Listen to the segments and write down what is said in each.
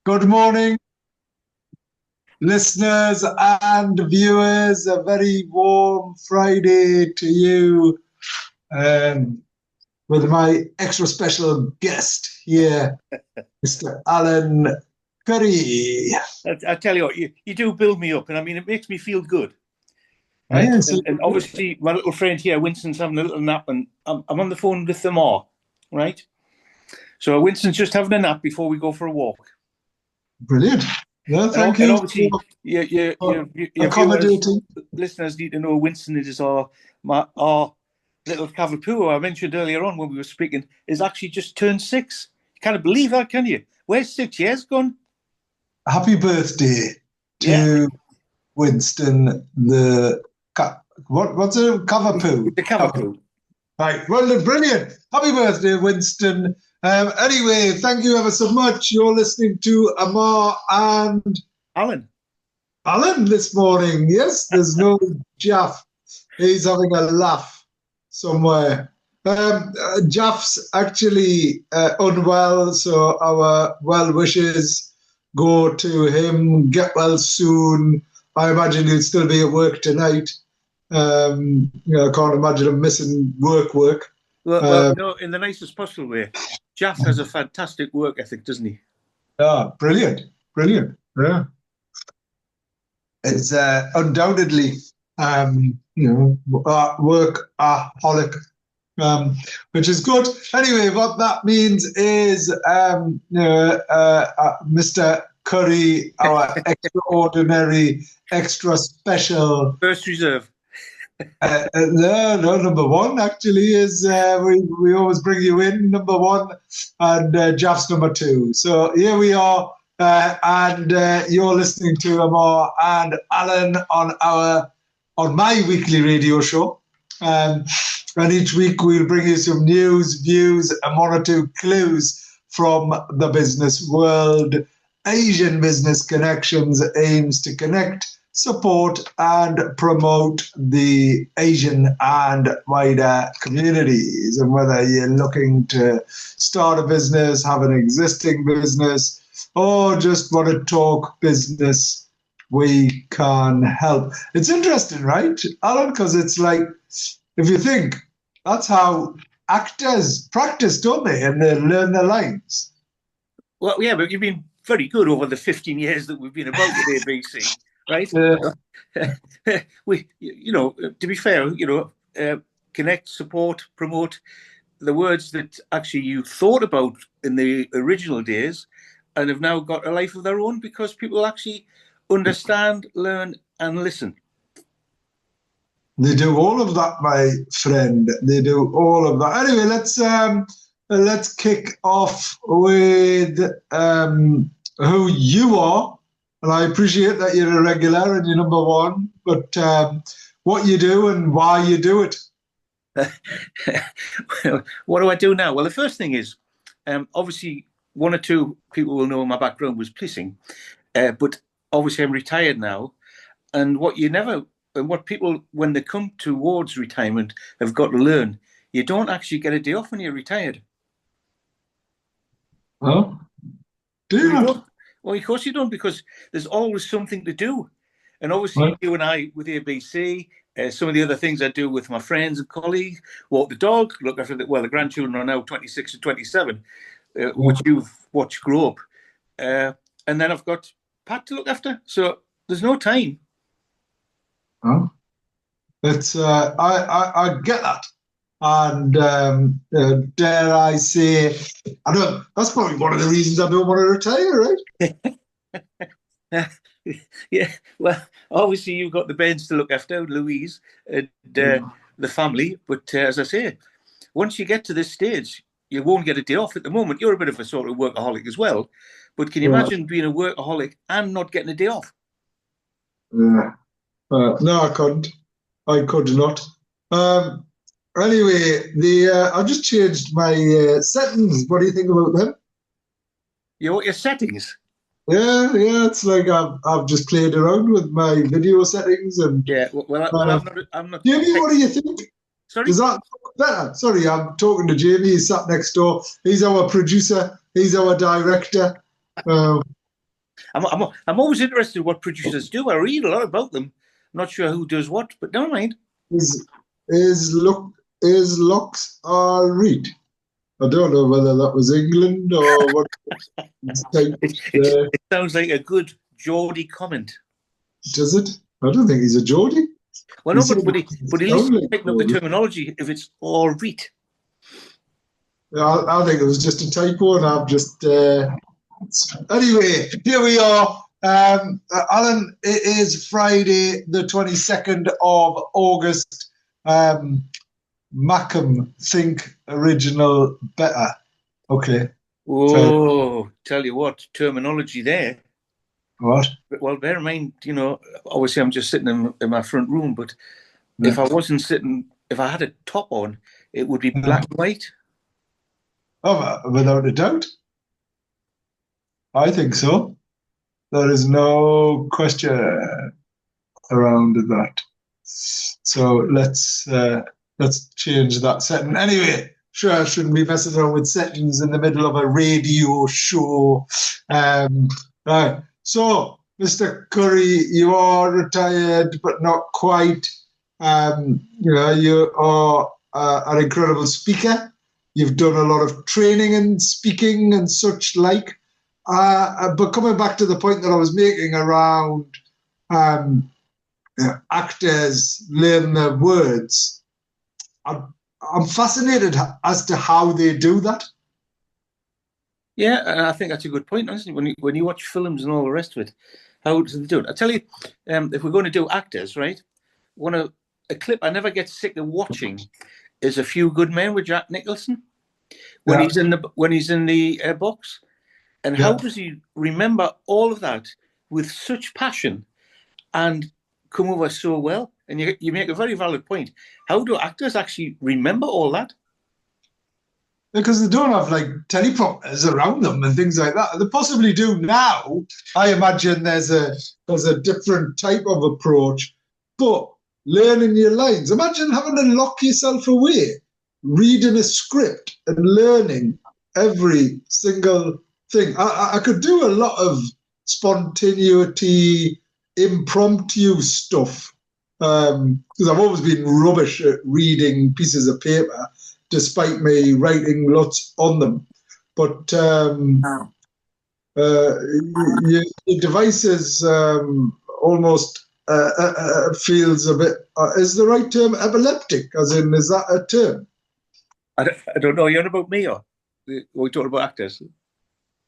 Good morning, listeners and viewers. A very warm Friday to you, um, with my extra special guest here, Mr. Alan Curry. I tell you what, you do build me up, and I mean, it makes me feel good, right? Yes, And obviously, my little friend here, Winston's having a little nap, and I'm on the phone with them all, right? So Winston's just having a nap before we go for a walk. brilliant. No, thank And you obviously, your accommodating. listeners need to know Winston is our little Cavapoo I mentioned earlier on when we were speaking is actually just turned 6. You can't believe that, can you? Where's 6 years gone? Happy birthday Yeah, to Winston, what's a Cavapoo? the Cavapoo. Right, well, brilliant. Happy birthday, Winston. Anyway, thank you ever so much. You're listening to Amar and Alan. Alan this morning. Yes, there's no Jaff. He's having a laugh somewhere. Jaff's actually unwell, so our well wishes go to him. Get well soon. I imagine he'll still be at work tonight. I can't imagine him missing work. Well, no, in the nicest possible way. Jaff has a fantastic work ethic, doesn't he? Brilliant. Yeah, it's undoubtedly, workaholic, which is good. Anyway, what that means is, Mr. Curry, our extraordinary, extra special First reserve. No, number one actually is we always bring you in number one, and Jaff's number two. So here we are, and you're listening to Amar and Alan on my weekly radio show. And each week we'll bring you some news, views, and one or two clues from the business world. Asian Business Connections aims to connect, support and promote the Asian and wider communities. And whether you're looking to start a business, have an existing business, or just want to talk business, we can help. It's interesting, right, Alan? Because it's like, if you think, that's how actors practice, don't they? And they learn their lines. Well, yeah, but you've been very good over the 15 years that we've been about with ABC. Right? We, to be fair, connect, support, promote, the words that actually you thought about in the original days and have now got a life of their own because people actually understand, learn, and listen. They do all of that, my friend. They do all of that. Anyway, let's kick off with who you are. And I appreciate that you're a regular and you're number one, but what you do and why you do it. What do I do now? Well, the first thing is, obviously, one or two people will know my background was policing, but obviously I'm retired now. And what people, when they come towards retirement, have got to learn, you don't actually get a day off when you're retired. Oh, do you not? Well, of course you don't, because there's always something to do. And obviously, you and I with ABC, some of the other things I do with my friends and colleagues, walk the dog, look after the grandchildren are now 26 and 27, which you've watched grow up. And then I've got Pat to look after. So there's no time. Oh, it's, I get that. And dare I say, that's probably one of the reasons I don't want to retire, right? Yeah, well, obviously you've got the Bens to look after, Louise, and the family. But as I say, once you get to this stage, you won't get a day off. At the moment, you're a bit of a sort of workaholic as well. But can you imagine being a workaholic and not getting a day off? No, I couldn't. I could not. Anyway, I just changed my settings. What do you think about them? Your settings? Yeah. It's like I've just played around with my video settings and. Yeah. Well, I'm not. Jamie, what do you think? Sorry. Does that look better? Sorry, I'm talking to Jamie. He's sat next door. He's our producer. He's our director. I'm always interested in what producers do. I read a lot about them. I'm not sure who does what, but never mind. Is Lux Reed? I don't know whether that was England or what. It sounds like a good Geordie comment. Does it? I don't think he's a Geordie. Well, no, but at least picking up the terminology if it's all read. I think it was just a typo, and I've just. Anyway, here we are. Alan, it is Friday, the 22nd of August. Macam, think original better. Okay. Oh, tell you what, terminology there. What? Well, bear in mind, obviously I'm just sitting in my front room, but if I wasn't sitting, if I had a top on, it would be black and white. Oh, without a doubt. I think so. There is no question around that. So let's change that setting. Anyway, sure, I shouldn't be messing around with settings in the middle of a radio show. Right. So, Mr. Curry, you are retired, but not quite. You are an incredible speaker. You've done a lot of training and speaking and such like. But coming back to the point that I was making around actors learn their words, I'm fascinated as to how they do that. Yeah, and I think that's a good point, isn't it? When you watch films and all the rest of it, how do they do it? I tell you, if we're going to do actors, right? A clip I never get sick of watching is A Few Good Men with Jack Nicholson when he's in the box, and how does he remember all of that with such passion and come over so well? And you make a very valid point. How do actors actually remember all that? Because they don't have like teleprompters around them and things like that. They possibly do now. I imagine there's a different type of approach, but learning your lines. Imagine having to lock yourself away, reading a script and learning every single thing. I could do a lot of spontaneity, impromptu stuff because I've always been rubbish at reading pieces of paper, despite me writing lots on them. But your device is almost feels a bit, is the right term epileptic? As in, is that a term? I don't know. You're on about me, or we're talking about actors?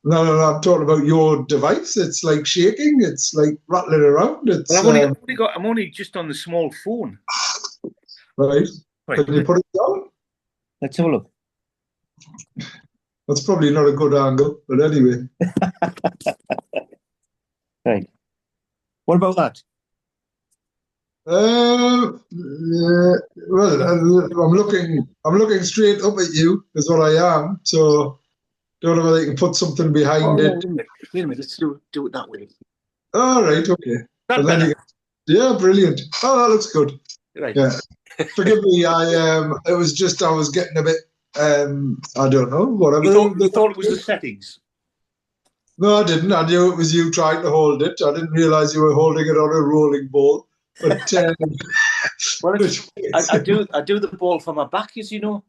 No, I'm talking about your device. It's like shaking. It's like rattling around. It's. Well, I'm only just on the small phone. Right. Can you put it down? Let's have a look. That's probably not a good angle, but anyway. Right. What about that? Well, I'm looking straight up at you, is what I am. So, don't know whether you can put something behind it. Wait a minute. Let's do it that way. All right. Okay. Yeah, brilliant. Oh, that looks good. Right. Yeah. Forgive me. I was getting a bit. I don't know. Whatever. You thought it was the settings. No, I didn't. I knew it was you trying to hold it. I didn't realise you were holding it on a rolling ball. But well, I do the ball for my back, as you know.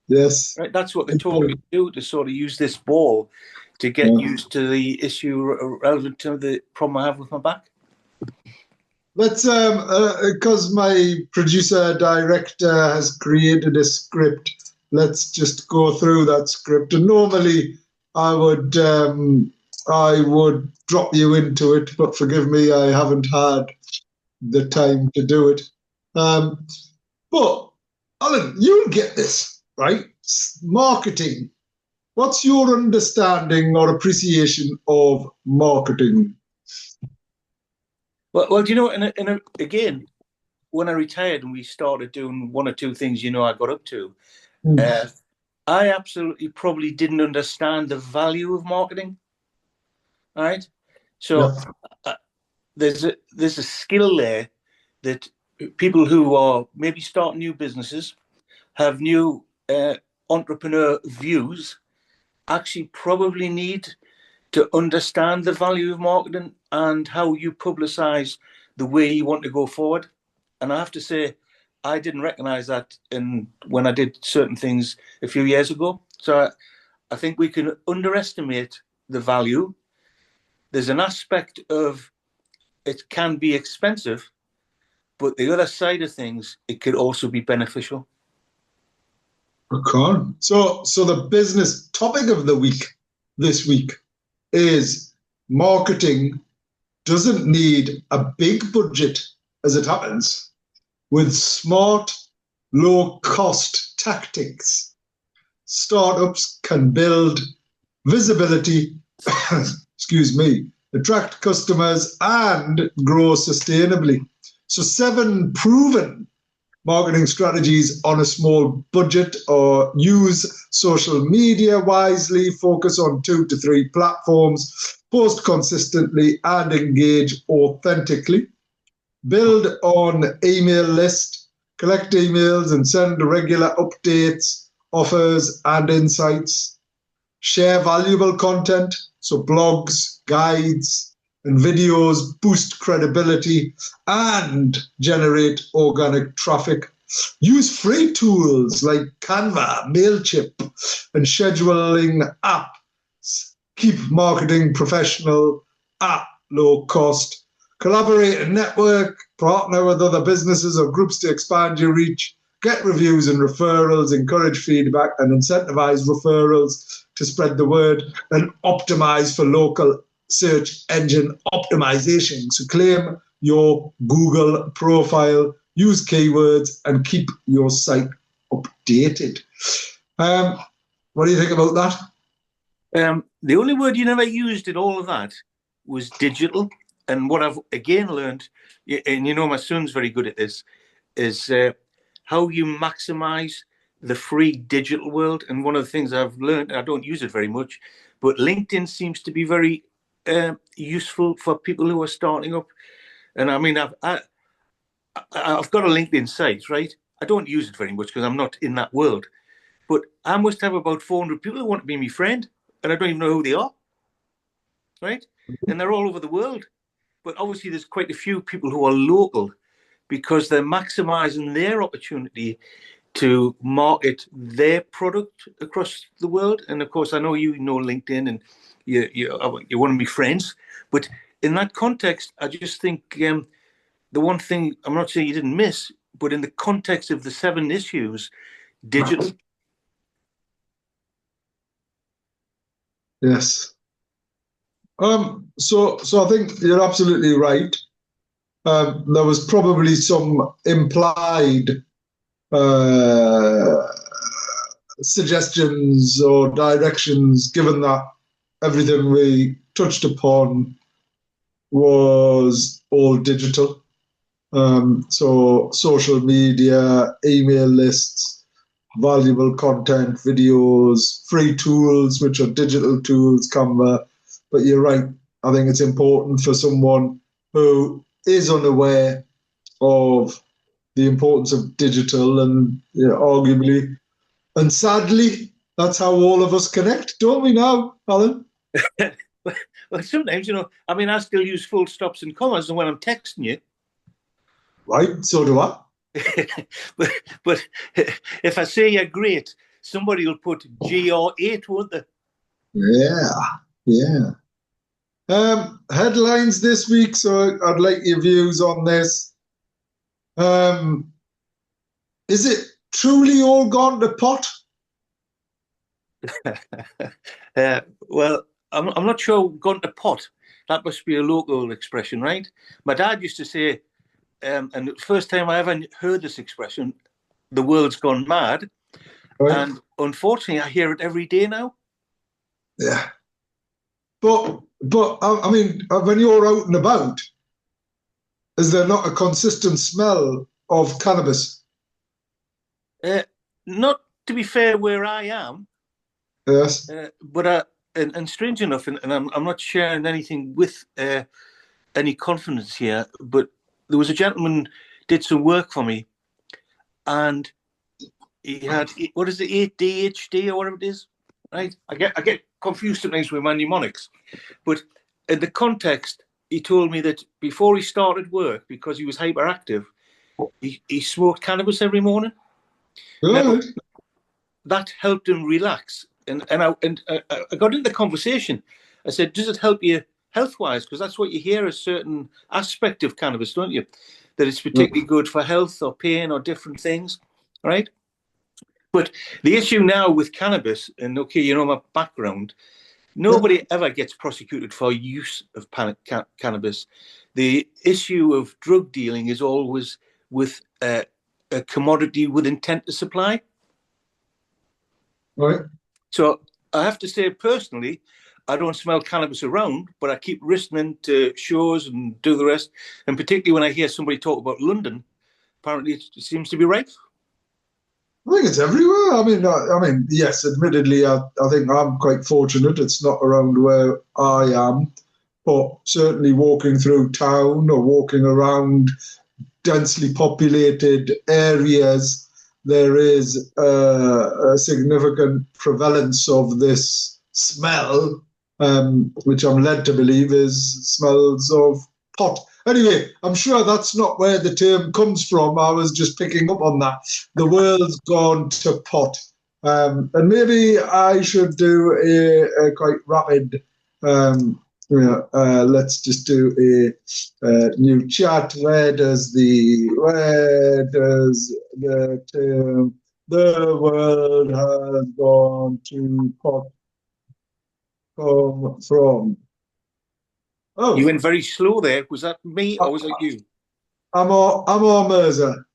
Yes. Right. That's what they told me to do, to sort of use this ball to get used to the issue relevant to the problem I have with my back. Let's, because my producer-director has created a script, let's just go through that script. And normally I would drop you into it, but forgive me, I haven't had the time to do it. But, Alan, you'll get this, right? Marketing. What's your understanding or appreciation of marketing? Well, do you know, again, when I retired and we started doing one or two things, I got up to, I absolutely probably didn't understand the value of marketing. All right. So there's a skill there that people who are maybe starting new businesses, have new entrepreneur views, actually probably need to understand the value of marketing and how you publicize the way you want to go forward. And I have to say, I didn't recognize that when I did certain things a few years ago. So I think we can underestimate the value. There's an aspect of it can be expensive, but the other side of things, it could also be beneficial. Okay. So the business topic of the week this week is marketing doesn't need a big budget, as it happens. With smart, low-cost tactics, startups can build visibility, excuse me, attract customers, and grow sustainably. So 7 proven marketing strategies on a small budget, or use social media wisely, focus on 2 to 3 platforms, post consistently, and engage authentically. Build on email list, collect emails and send regular updates, offers, and insights. Share valuable content, so blogs, guides, and videos boost credibility and generate organic traffic. Use free tools like Canva, MailChimp, and scheduling apps. Keep marketing professional at low cost. Collaborate and network, partner with other businesses or groups to expand your reach. Get reviews and referrals, encourage feedback, and incentivize referrals to spread the word, and optimize for local search engine optimization. So claim your Google profile, use keywords, and keep your site updated. What do you think about that? The only word you never used in all of that was digital. And what I've again learned, and you know my son's very good at this, is how you maximize the free digital world. And one of the things I've learned, I don't use it very much, but LinkedIn seems to be very useful for people who are starting up. And I mean, I've got a LinkedIn site, right? I don't use it very much because I'm not in that world. But I must have about 400 people who want to be my friend, and I don't even know who they are, right? And they're all over the world. But obviously there's quite a few people who are local because they're maximizing their opportunity to market their product across the world. And of course, I know you know LinkedIn and you want to be friends. But in that context, I just think the one thing, I'm not saying you didn't miss, but in the context of the 7 issues, digital. Yes. So I think you're absolutely right. There was probably some implied suggestions or directions, given that everything we touched upon was all digital. So social media, email lists, valuable content, videos, free tools, which are digital tools, Canva. But you're right. I think it's important for someone who is unaware of the importance of digital, and arguably, and sadly, that's how all of us connect, don't we now, Alan? Well, sometimes, I mean, I still use full stops and commas when I'm texting you. Right, so do I. but if I say you're great, somebody will put GR8, won't they? Yeah. Headlines this week, so I'd like your views on this. Is it truly all gone to pot? Well, I'm not sure gone to pot. That must be a local expression, right? My dad used to say, and the first time I ever heard this expression, the world's gone mad. Right. And unfortunately, I hear it every day now. Yeah. But I mean, when you're out and about, is there not a consistent smell of cannabis? Not, to be fair, where I am. Yes. But and strange enough, and I'm not sharing anything with any confidence here, but there was a gentleman did some work for me, and he had, what is it, ADHD or whatever it is, right? I get confused sometimes with my mnemonics. But in the context, he told me that before he started work, because he was hyperactive, he smoked cannabis every morning. Now, that helped him relax. And I got into the conversation. I said, does it help you health-wise? Because that's what you hear, a certain aspect of cannabis, don't you? That it's particularly good for health or pain or different things, right? But the issue now with cannabis, and okay, you know my background, nobody ever gets prosecuted for use of cannabis. The issue of drug dealing is always with a commodity with intent to supply. Right. So I have to say personally, I don't smell cannabis around, but I keep listening to shows and do the rest. And particularly when I hear somebody talk about London, apparently it seems to be rife. I think it's everywhere. I mean, yes, admittedly, I think I'm quite fortunate. It's not around where I am, but certainly walking through town or walking around densely populated areas, there is a significant prevalence of this smell, which I'm led to believe is smells of pot. Anyway, I'm sure that's not where the term comes from. I was just picking up on that. The world's gone to pot. And maybe I should do a quite rapid, let's just do a new chat. Where does the term "the world has gone to pot" come from? Oh, you went very slow there. Was that me or was it you? Amor Mirza.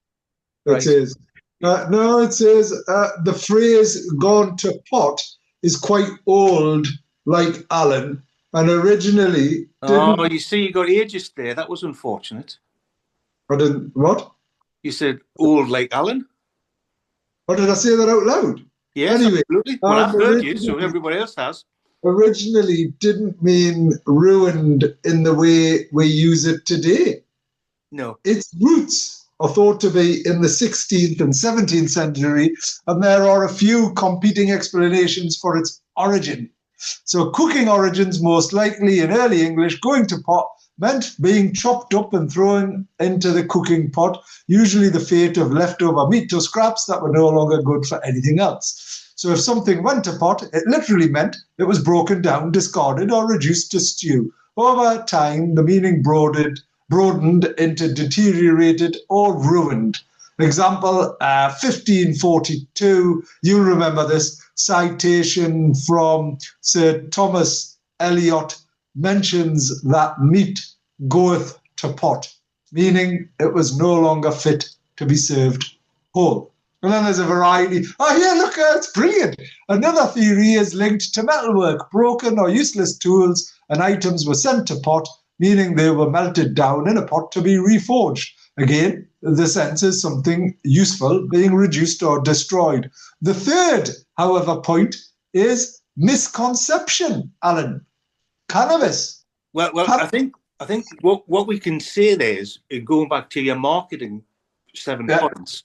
It is. No, it says the phrase "gone to pot" is quite old, like Alan, and originally didn't. Oh, you see, you got ageist there. That was unfortunate. I didn't. What? You said old like Alan. Or did I say that out loud? Yes, anyway, absolutely. Well, I've heard you, so everybody else has. Originally didn't mean ruined in the way we use it today. No. Its roots are thought to be in the 16th and 17th century, and there are a few competing explanations for its origin. So cooking origins, most likely in early English, going to pot meant being chopped up and thrown into the cooking pot, usually the fate of leftover meat or scraps that were no longer good for anything else. So if something went to pot, it literally meant it was broken down, discarded, or reduced to stew. Over time, the meaning broadened into deteriorated or ruined. Example, 1542, you'll remember this, citation from Sir Thomas Eliot mentions that meat goeth to pot, meaning it was no longer fit to be served whole. And then there's a variety. Oh, yeah, look, it's brilliant. Another theory is linked to metalwork. Broken or useless tools and items were sent to pot, meaning they were melted down in a pot to be reforged. Again, the sense is something useful being reduced or destroyed. The third, however, point is misconception, Alan. Cannabis. Well, I think what we can say there is, going back to your marketing 7 points,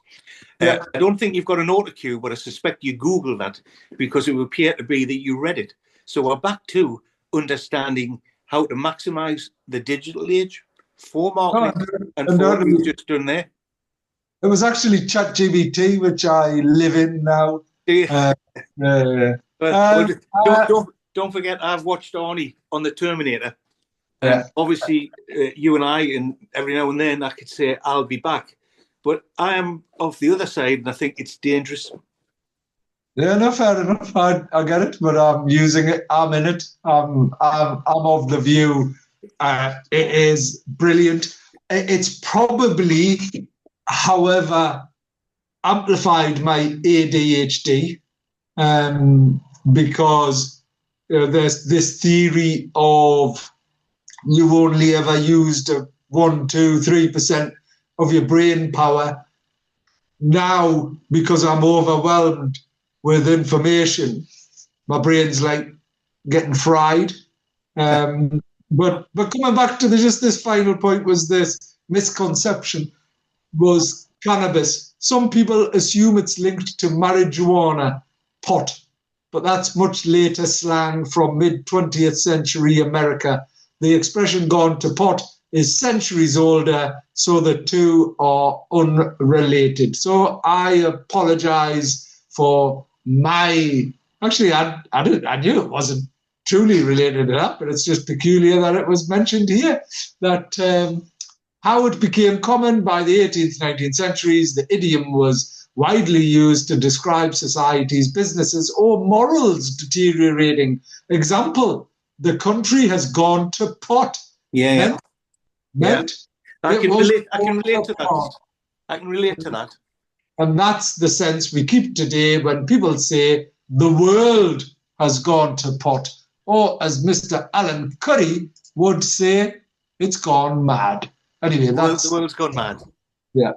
I don't think you've got an autocue, but I suspect you Googled that because it would appear to be that you read it. So we're back to understanding how to maximize the digital age for marketing and for what you've just done there. It was actually ChatGPT, which I live in now. Don't forget, I've watched Arnie on the Terminator. And obviously, you and I, and every now and then I could say, I'll be back. But I am of the other side, and I think it's dangerous. Yeah, no, fair enough. I get it, but I'm using it. I'm in it. I'm of the view it is brilliant. It's probably, however, amplified my ADHD because there's this theory of you only ever used 1, 2, 3% of your brain power. Now, because I'm overwhelmed with information, my brain's like getting fried. But coming back to just this final point was this misconception was cannabis. Some people assume it's linked to marijuana, pot. but that's much later slang from mid-20th century America. The expression gone to pot is centuries older, so the two are unrelated. So I apologize for my... Actually, I knew it wasn't truly related to that, but it's just peculiar that it was mentioned here, that how it became common by the 18th, 19th centuries, the idiom was widely used to describe society's businesses or morals deteriorating. Example, the country has gone to pot. Yeah. Meant I can relate to that. I can relate to that. And that's the sense we keep today when people say the world has gone to pot. Or as Mr. Alan Curry would say, it's gone mad. Anyway, the world's gone mad. Yeah.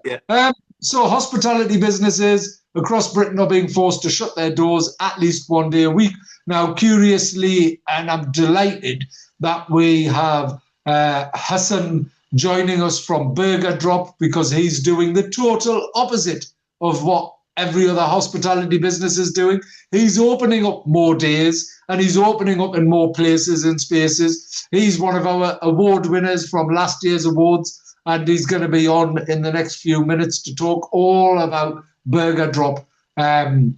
So hospitality businesses across Britain are being forced to shut their doors at least one day a week. Now, curiously, and I'm delighted that we have Hasan joining us from Burger Drop, because he's doing the total opposite of what every other hospitality business is doing. He's opening up more days and he's opening up in more places and spaces. He's one of our award winners from last year's awards, and he's going to be on in the next few minutes to talk all about Burger Drop. I'm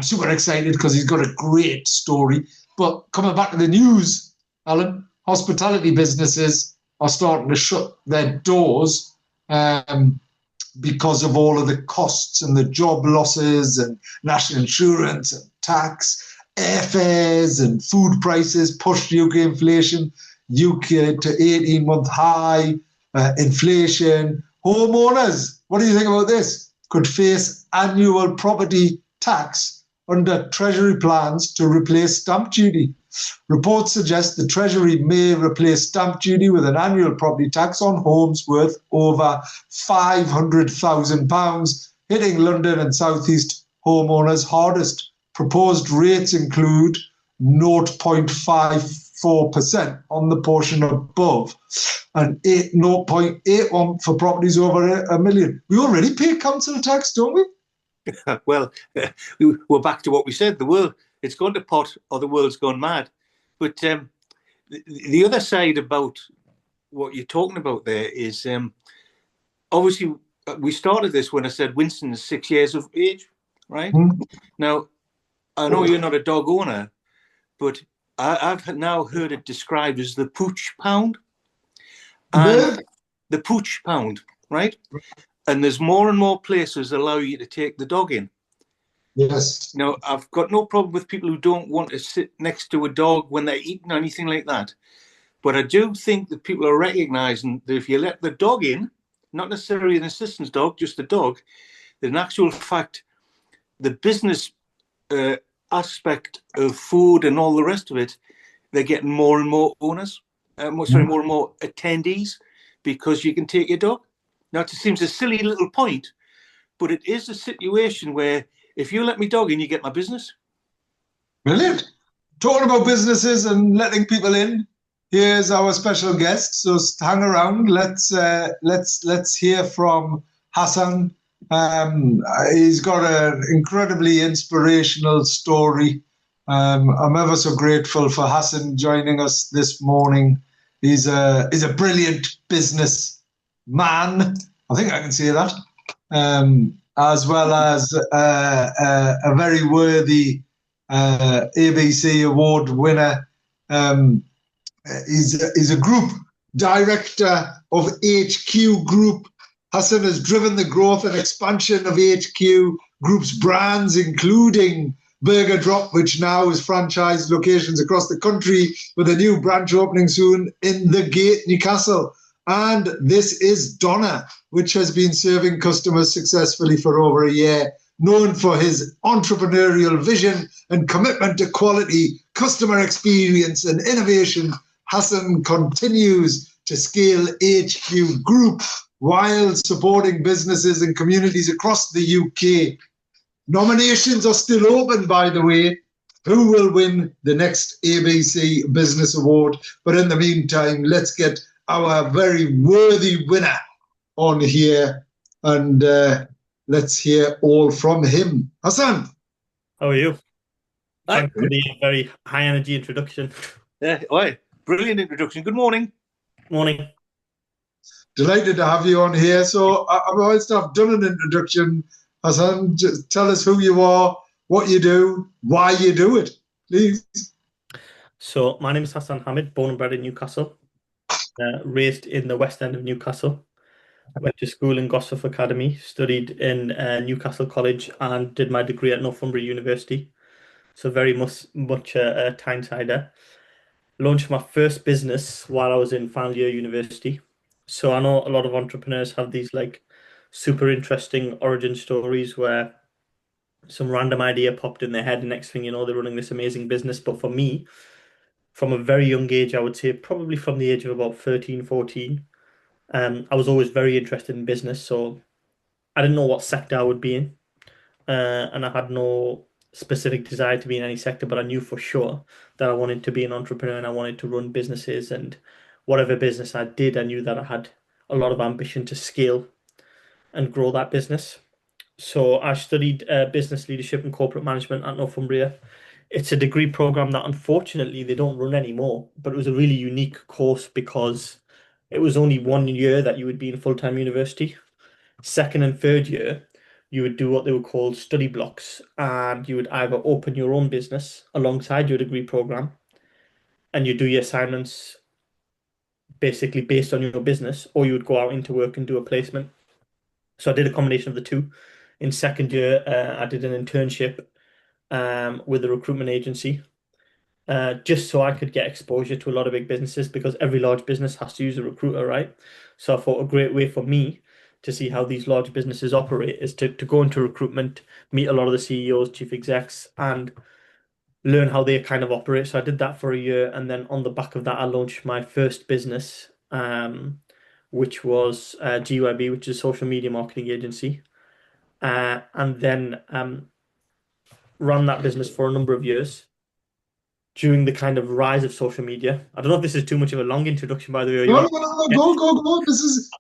super excited because he's got a great story. But coming back to the news, Alan, hospitality businesses are starting to shut their doors because of all of the costs and the job losses and national insurance and tax, airfares and food prices pushed UK inflation, UK to 18-month high, inflation. Homeowners, what do you think about this? Could face annual property tax under Treasury plans to replace stamp duty. Reports suggest the Treasury may replace stamp duty with an annual property tax on homes worth over £500,000, hitting London and South East homeowners hardest. Proposed rates include 0.54% on the portion above and 0.81 for properties over £1 million. We already pay council tax, don't we? Well, we're back to what we said. The world, it's gone to pot or the world's gone mad. But the other side about what you're talking about there is obviously we started this when I said Winston is 6 years of age, right? Mm-hmm. Now, I know you're not a dog owner, but I've now heard it described as the pooch pound. And the pooch pound, right? And there's more and more places allow you to take the dog in. Yes. Now, I've got no problem with people who don't want to sit next to a dog when they're eating or anything like that. But I do think that people are recognizing that if you let the dog in, not necessarily an assistance dog, just the dog, that in actual fact, the business aspect of food and all the rest of it, they're getting more and more owners, more and more attendees, because you can take your dog. Now, it seems a silly little point, but it is a situation where if you let me dog in, you get my business. Brilliant. Talking about businesses and letting people in, here's our special guest. So hang around. Let's hear from Hasan. He's got an incredibly inspirational story. I'm ever so grateful for Hasan joining us this morning. He's a brilliant business man. I think I can say that. As well as a very worthy ABC award winner. He's a group director of HQ Group. Hasan has driven the growth and expansion of HQ Group's brands, including Burger Drop, which now is franchised locations across the country, with a new branch opening soon in the Gate, Newcastle. And This Is Donna, which has been serving customers successfully for over a year. Known for his entrepreneurial vision and commitment to quality, customer experience and innovation, Hasan continues to scale HQ Group while supporting businesses and communities across the UK. Nominations are still open, by the way. Who will win the next ABC Business Award? But in the meantime, let's get our very worthy winner on here, and let's hear all from him. Hasan. How are you? Hi. Thanks for the very high energy introduction. Oi, brilliant introduction. Good morning. Morning. Delighted to have you on here. So, whilst I've done an introduction, Hasan, just tell us who you are, what you do, why you do it, please. So, my name is Hasan Hamid, born and bred in Newcastle, raised in the West End of Newcastle. Went to school in Gosforth Academy, studied in Newcastle College, and did my degree at Northumbria University. So, very much a Tyneside. Launched my first business while I was in final year university. So, I know a lot of entrepreneurs have these like super interesting origin stories where some random idea popped in their head, and next thing you know, they're running this amazing business. But for me, from a very young age, I would say probably from the age of about 13, 14, I was always very interested in business. So I didn't know what sector I would be in, and I had no specific desire to be in any sector, but I knew for sure that I wanted to be an entrepreneur and I wanted to run businesses. And whatever business I did, I knew that I had a lot of ambition to scale and grow that business. So I studied business leadership and corporate management at Northumbria. It's a degree program that unfortunately they don't run anymore, but it was a really unique course because it was only 1 year that you would be in full-time university. Second and third year, you would do what they would call study blocks, and you would either open your own business alongside your degree program, and you do your assignments basically based on your business, or you would go out into work and do a placement. So I did a combination of the two. In second year, I did an internship with a recruitment agency, just so I could get exposure to a lot of big businesses because every large business has to use a recruiter, right? So I thought a great way for me to see how these large businesses operate is to go into recruitment, meet a lot of the CEOs, chief execs, and learn how they kind of operate. So I did that for a year, and then on the back of that, I launched my first business, which was GYB, which is a social media marketing agency, and then ran that business for a number of years during the kind of rise of social media. I don't know if this is too much of a long introduction, by the way, or you No, no, want. no, no, Yeah, go.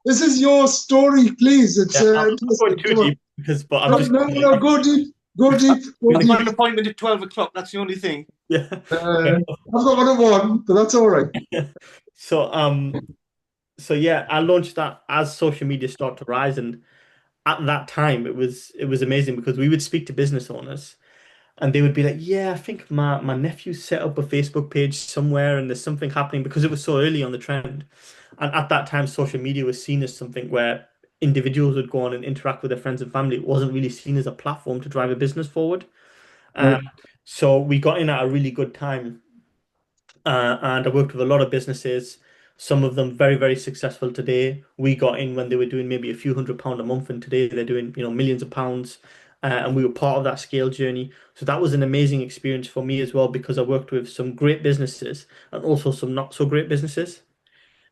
This is your story, please. It's yeah, I'm not going interesting. too Come on. deep because, but I'm No, just no, no, go deep, go deep, go I've really, got deep. an appointment at 12 o'clock. That's the only thing. yeah. I've got one at one, but that's all right. So so yeah, I launched that as social media started to rise, and at that time it was amazing because we would speak to business owners and they would be like, yeah, I think my nephew set up a Facebook page somewhere and there's something happening because it was so early on the trend. And at that time, social media was seen as something where individuals would go on and interact with their friends and family. It wasn't really seen as a platform to drive a business forward. Right. Um, so we got in at a really good time, and I worked with a lot of businesses. Some of them very, very successful today. We got in when they were doing maybe a few £100 a month, and today they're doing, millions of pounds. And we were part of that scale journey. So that was an amazing experience for me as well because I worked with some great businesses and also some not so great businesses.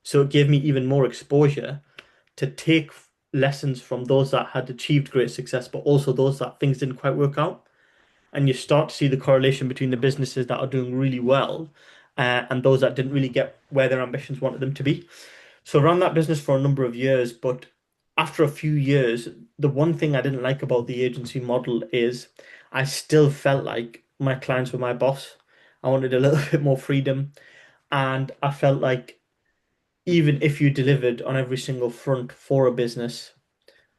So it gave me even more exposure to take lessons from those that had achieved great success, but also those that things didn't quite work out. And you start to see the correlation between the businesses that are doing really well and those that didn't really get where their ambitions wanted them to be. So I ran that business for a number of years, but after a few years, the one thing I didn't like about the agency model is I still felt like my clients were my boss. I wanted a little bit more freedom, and I felt like even if you delivered on every single front for a business,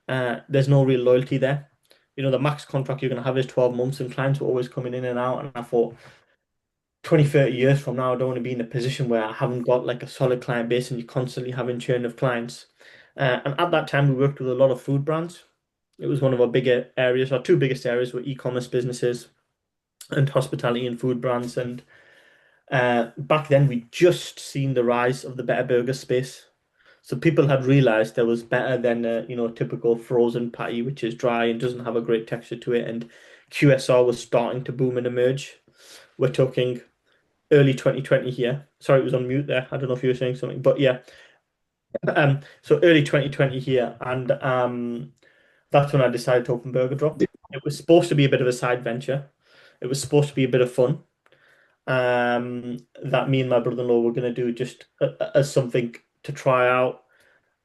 there's no real loyalty there. The max contract you're going to have is 12 months, and clients were always coming in and out. And I thought, 20, 30 years from now, I don't want to be in a position where I haven't got like a solid client base and you're constantly having churn of clients. And at that time, we worked with a lot of food brands. It was one of our bigger areas. Our two biggest areas were e-commerce businesses and hospitality and food brands. And back then, we just seen the rise of the better burger space. So people had realized there was better than typical frozen patty, which is dry and doesn't have a great texture to it. And QSR was starting to boom and emerge. We're talking early 2020 here. Sorry, it was on mute there. I don't know if you were saying something, but yeah. So early 2020 here, and that's when I decided to open Burger Drop. It was supposed to be a bit of a side venture. It was supposed to be a bit of fun. That me and my brother-in-law were going to do just as something to try out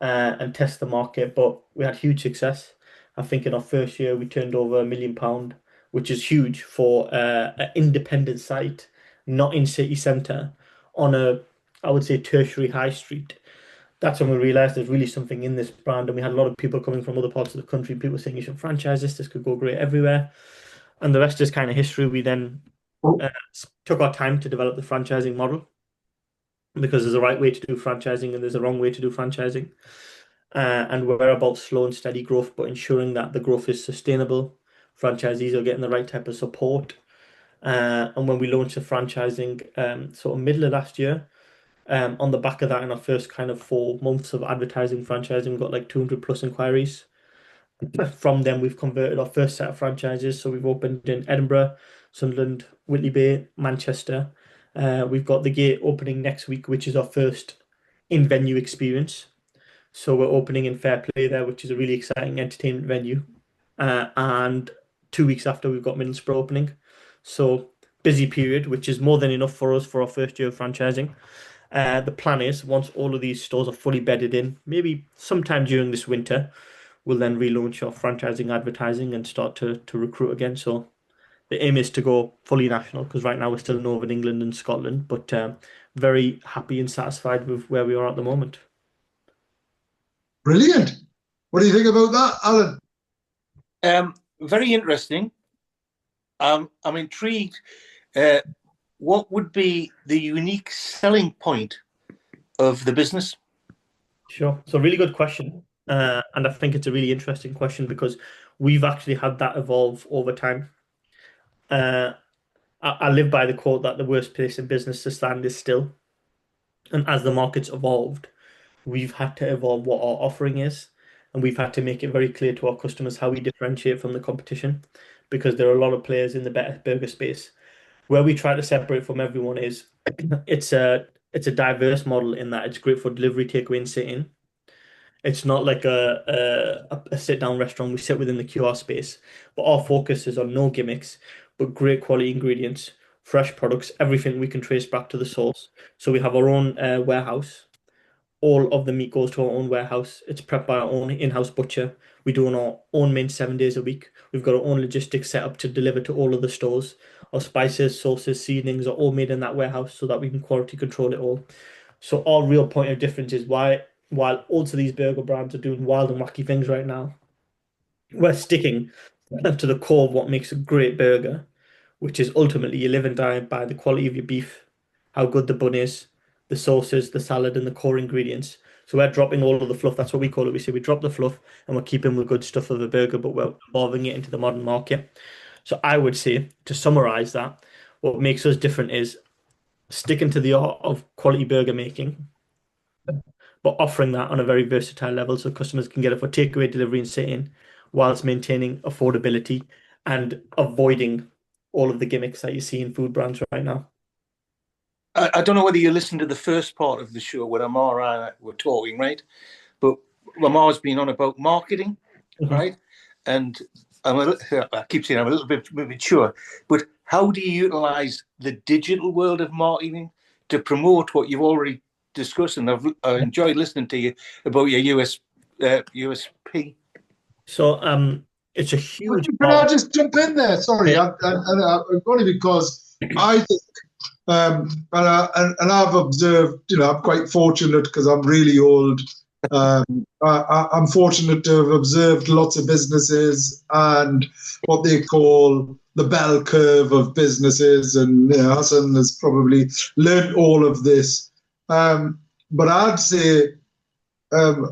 and test the market, but we had huge success. I think in our first year we turned over £1 million which is huge for an independent site, not in city centre, on a, I would say, tertiary high street. That's when we realized there's really something in this brand. And we had a lot of people coming from other parts of the country, people saying you should franchise this could go great everywhere. And the rest is kind of history. We then took our time to develop the franchising model, because there's a right way to do franchising and there's a wrong way to do franchising. And we're about slow and steady growth, but ensuring that the growth is sustainable. Franchisees are getting the right type of support. And when we launched the franchising sort of middle of last year, on the back of that, in our first kind of 4 months of advertising franchising, we got like 200 plus inquiries. From them, we've converted our first set of franchises. So we've opened in Edinburgh, Sunderland, Whitley Bay, Manchester. We've got the gate opening next week, which is our first in-venue experience. So we're opening in Fair Play there, which is a really exciting entertainment venue. And 2 weeks after, we've got Middlesbrough opening. So busy period, which is more than enough for us for our first year of franchising. The plan is, once all of these stores are fully bedded in, maybe sometime during this winter, we'll then relaunch our franchising advertising and start to recruit again. So the aim is to go fully national, because right now we're still in Northern England and Scotland, but very happy and satisfied with where we are at the moment. Brilliant. What do you think about that, Alan? Very interesting. I'm intrigued. What would be the unique selling point of the business? Sure. So really good question. And I think it's a really interesting question, because we've actually had that evolve over time. I live by the quote that the worst place in business to stand is still. And as the market's evolved, we've had to evolve what our offering is. And we've had to make it very clear to our customers how we differentiate from the competition, because there are a lot of players in the better burger space. Where we try to separate from everyone is it's a diverse model, in that it's great for delivery, takeaway, and sit-in. It's not like a sit-down restaurant. We sit within the QR space, but our focus is on no gimmicks, but great quality ingredients, fresh products, everything we can trace back to the source. So we have our own warehouse. All of the meat goes to our own warehouse. It's prepped by our own in-house butcher. We do on our own main 7 days a week. We've got our own logistics set up to deliver to all of the stores. Our spices, sauces, seasonings are all made in that warehouse, so that we can quality control it all. So our real point of difference is why, while also these burger brands are doing wild and wacky things right now, we're sticking to the core of what makes a great burger, which is ultimately you live and die by the quality of your beef, how good the bun is, the sauces, the salad, and the core ingredients. So we're dropping all of the fluff. That's what we call it. We say we drop the fluff and we're keeping the good stuff of the burger, but we're evolving it into the modern market. So I would say, to summarize that, what makes us different is sticking to the art of quality burger making, but offering that on a very versatile level, so customers can get it for takeaway, delivery, and sit-in, whilst maintaining affordability and avoiding all of the gimmicks that you see in food brands right now. I don't know whether you listened to the first part of the show where Amar and I were talking, right? But Amar's been on about marketing, right? And I keep saying I'm a little bit mature, but how do you utilize the digital world of marketing to promote what you've already discussed? And I've enjoyed listening to you about your USP. So it's a huge. Can I just jump in there? Sorry, only because I think, and I've observed, I'm quite fortunate because I'm really old. I'm fortunate to have observed lots of businesses and what they call the bell curve of businesses, and Hasan has probably learned all of this. But I'd say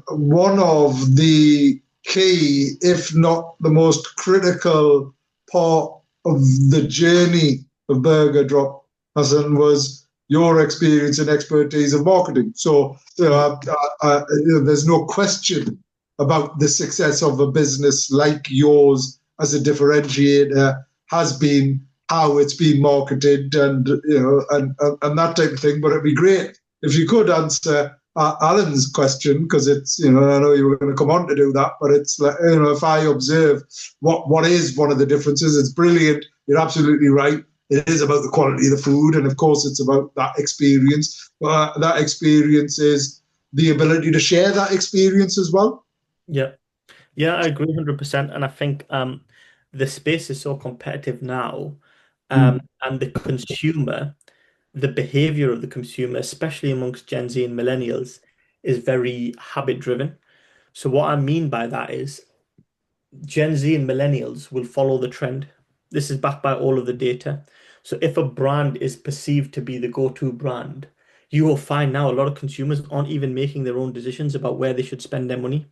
one of the key, if not the most critical part of the journey of Burger Drop, Hasan, was your experience and expertise of marketing. So there's no question about the success of a business like yours as a differentiator has been how it's been marketed and and that type of thing. But it'd be great if you could answer Alan's question, because it's I know you were going to come on to do that, but it's like if I observe what is one of the differences, it's brilliant. You're absolutely right. It is about the quality of the food, and of course it's about that experience. That experience is the ability to share that experience as well. Yeah, I agree 100%. And I think the space is so competitive now, Mm. and the behavior of the consumer, especially amongst Gen Z and millennials, is very habit driven. So what I mean by that is Gen Z and millennials will follow the trend. This is backed by all of the data. So if a brand is perceived to be the go-to brand, you will find now a lot of consumers aren't even making their own decisions about where they should spend their money.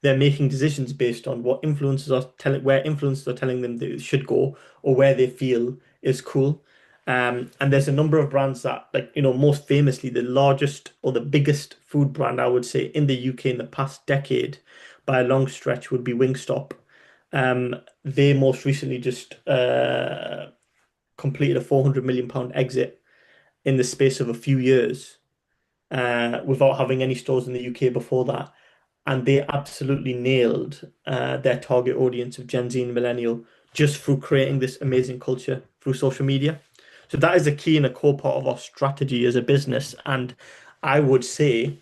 They're making decisions based on what where influencers are telling them they should go or where they feel is cool. And there's a number of brands that, like, most famously, the largest or the biggest food brand, I would say, in the UK in the past decade, by a long stretch, would be Wingstop. They most recently just completed a £400 million exit in the space of a few years, without having any stores in the UK before that. And they absolutely nailed their target audience of Gen Z and millennial just through creating this amazing culture through social media. So that is a key and a core part of our strategy as a business. And I would say,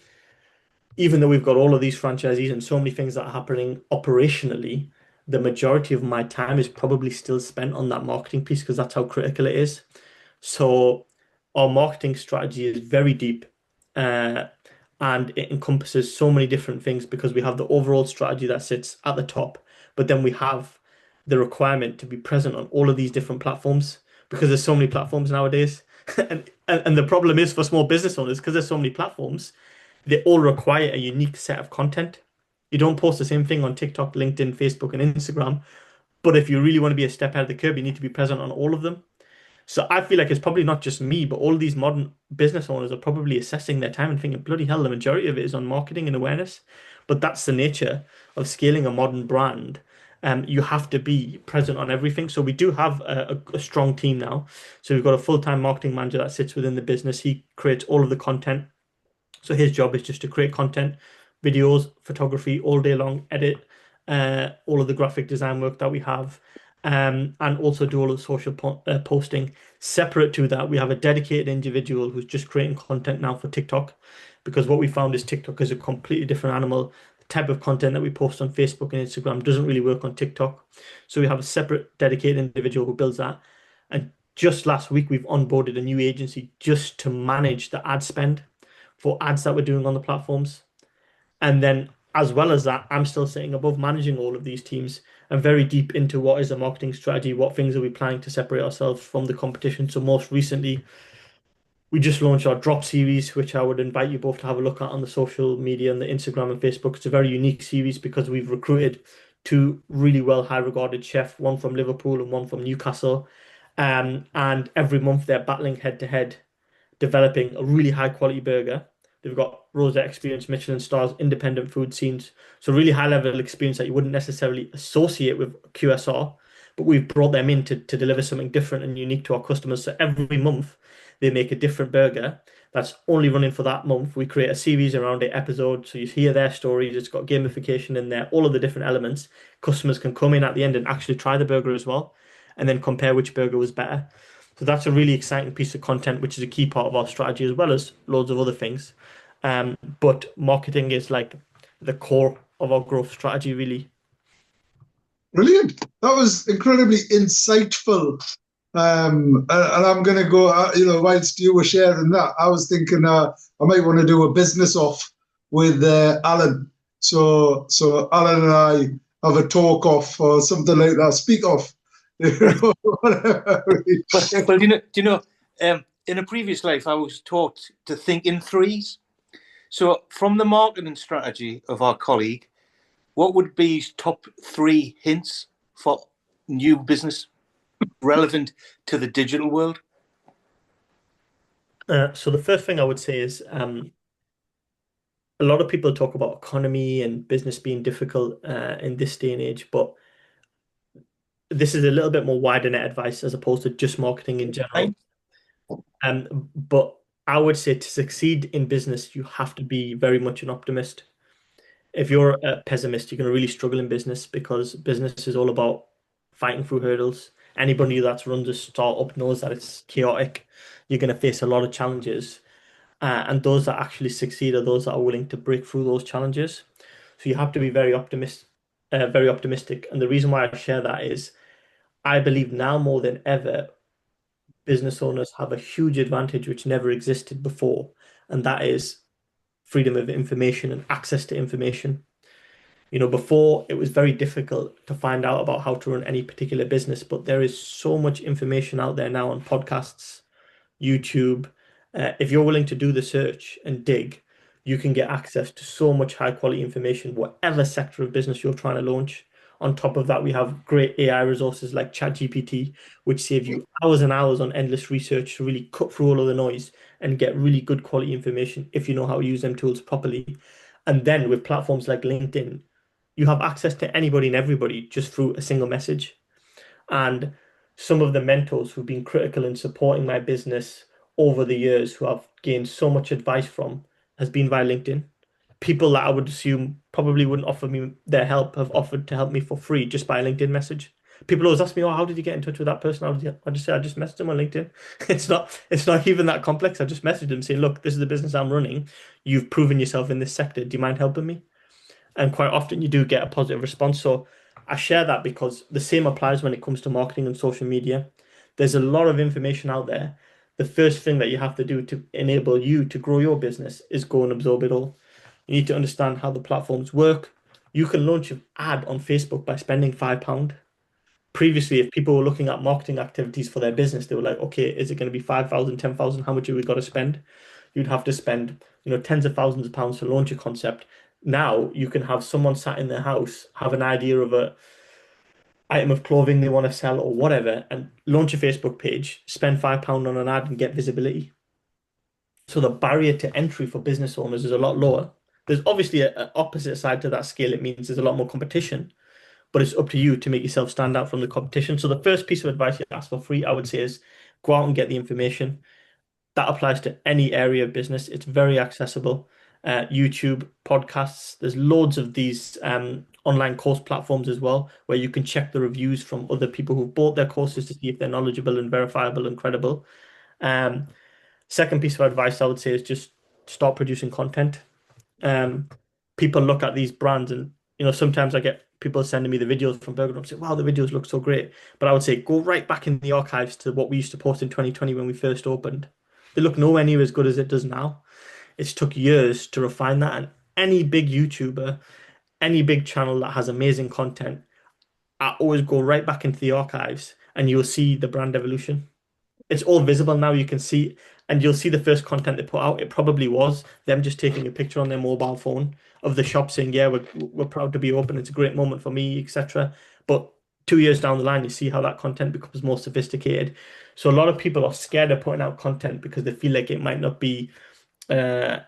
even though we've got all of these franchisees and so many things that are happening operationally, the majority of my time is probably still spent on that marketing piece because that's how critical it is. So our marketing strategy is very deep, uh, and it encompasses so many different things because we have the overall strategy that sits at the top, but then we have the requirement to be present on all of these different platforms because there's so many platforms nowadays. And the problem is for small business owners, because there's so many platforms, they all require a unique set of content. You don't post the same thing on TikTok, LinkedIn, Facebook, and Instagram. But if you really want to be a step ahead of the curve, you need to be present on all of them. So I feel like it's probably not just me, but all these modern business owners are probably assessing their time and thinking, bloody hell, the majority of it is on marketing and awareness. But that's the nature of scaling a modern brand. You have to be present on everything. So we do have a strong team now. So we've got a full-time marketing manager that sits within the business. He creates all of the content. So his job is just to create content, videos, photography all day long, edit all of the graphic design work that we have, and also do all of the social posting. Separate to that, we have a dedicated individual who's just creating content now for TikTok, because what we found is TikTok is a completely different animal. The type of content that we post on Facebook and Instagram doesn't really work on TikTok. So we have a separate dedicated individual who builds that. And just last week, we've onboarded a new agency just to manage the ad spend for ads that we're doing on the platforms. And then, as well as that, I'm still sitting above managing all of these teams and very deep into what is the marketing strategy, what things are we planning to separate ourselves from the competition. So, most recently, we just launched our drop series, which I would invite you both to have a look at on the social media and the Instagram and Facebook. It's a very unique series because we've recruited two really well high regarded chefs, one from Liverpool and one from Newcastle. And every month they're battling head to head, developing a really high quality burger. They've got Rosette Experience, Michelin stars, independent food scenes. So really high level experience that you wouldn't necessarily associate with QSR, but we've brought them in to deliver something different and unique to our customers. So every month they make a different burger that's only running for that month. We create a series around 8 episodes. So you hear their stories. It's got gamification in there, all of the different elements. Customers can come in at the end and actually try the burger as well, and then compare which burger was better. So that's a really exciting piece of content, which is a key part of our strategy, as well as loads of other things. But marketing is like the core of our growth strategy, really. Brilliant. That was incredibly insightful. And I'm going to go, whilst you were sharing that, I was thinking I might want to do a business off with Alan. So Alan and I have a talk off or something like that, speak off. Whatever. Well, in a previous life, I was taught to think in threes. So from the marketing strategy of our colleague, what would be his top 3 hints for new business relevant to the digital world? So the first thing I would say is a lot of people talk about economy and business being difficult in this day and age, but this is a little bit more wider net advice as opposed to just marketing in general. But I would say to succeed in business, you have to be very much an optimist. If you're a pessimist, you're going to really struggle in business because business is all about fighting through hurdles. Anybody that runs a startup knows that it's chaotic. You're going to face a lot of challenges. And those that actually succeed are those that are willing to break through those challenges. So you have to be very optimistic. And the reason why I share that is I believe now more than ever, business owners have a huge advantage which never existed before, and that is freedom of information and access to information. Before it was very difficult to find out about how to run any particular business, but there is so much information out there now on podcasts, YouTube. If you're willing to do the search and dig, you can get access to so much high quality information, whatever sector of business you're trying to launch. On top of that, we have great AI resources like ChatGPT, which save you hours and hours on endless research to really cut through all of the noise and get really good quality information if you know how to use them tools properly. And then with platforms like LinkedIn, you have access to anybody and everybody just through a single message. And some of the mentors who've been critical in supporting my business over the years, who I've gained so much advice from, has been via LinkedIn. People that I would assume probably wouldn't offer me their help have offered to help me for free just by a LinkedIn message. People always ask me, "Oh, how did you get in touch with that person?" I just say, "I just messaged them on LinkedIn." It's not even that complex. I just messaged them saying, "Look, this is the business I'm running. You've proven yourself in this sector. Do you mind helping me?" And quite often you do get a positive response. So I share that because the same applies when it comes to marketing and social media. There's a lot of information out there. The first thing that you have to do to enable you to grow your business is go and absorb it all. You need to understand how the platforms work. You can launch an ad on Facebook by spending £5. Previously, if people were looking at marketing activities for their business, they were like, okay, is it going to be 5,000, 10,000? How much have we got to spend? You'd have to spend, tens of thousands of pounds to launch a concept. Now you can have someone sat in their house, have an idea of a item of clothing they want to sell or whatever, and launch a Facebook page, spend £5 on an ad and get visibility. So the barrier to entry for business owners is a lot lower. There's obviously an opposite side to that scale. It means there's a lot more competition, but it's up to you to make yourself stand out from the competition. So the first piece of advice you ask for free, I would say, is go out and get the information. That applies to any area of business. It's very accessible. YouTube, podcasts, there's loads of these online course platforms as well, where you can check the reviews from other people who've bought their courses to see if they're knowledgeable and verifiable and credible. Um, Second piece of advice I would say is just start producing content. Um, People look at these brands and sometimes I get people sending me the videos from Burger and say, wow, the videos look so great. But I would say go right back in the archives to what we used to post in 2020 when we first opened. They look nowhere near as good as it does now. It's took years to refine that. And any big YouTuber, any big channel that has amazing content, I always go right back into the archives and you'll see the brand evolution. It's all visible now. You can see, and you'll see the first content they put out. It probably was them just taking a picture on their mobile phone of the shop saying, "Yeah, we're proud to be open. It's a great moment for me," etc. But 2 years down the line, you see how that content becomes more sophisticated. So a lot of people are scared of putting out content because they feel like it might not be uh,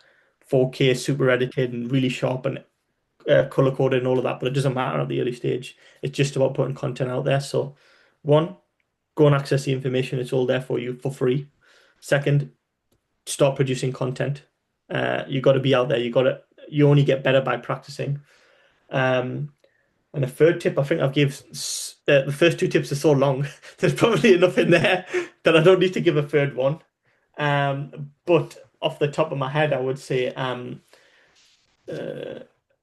4K super edited and really sharp and color coded and all of that. But it doesn't matter at the early stage. It's just about putting content out there. So one, go and access the information. It's all there for you for free. Second, start producing content. You got to be out there. You only get better by practicing. And a third tip, I think I've give the first two tips are so long. There's probably enough in there that I don't need to give a third one. But off the top of my head, I would say uh,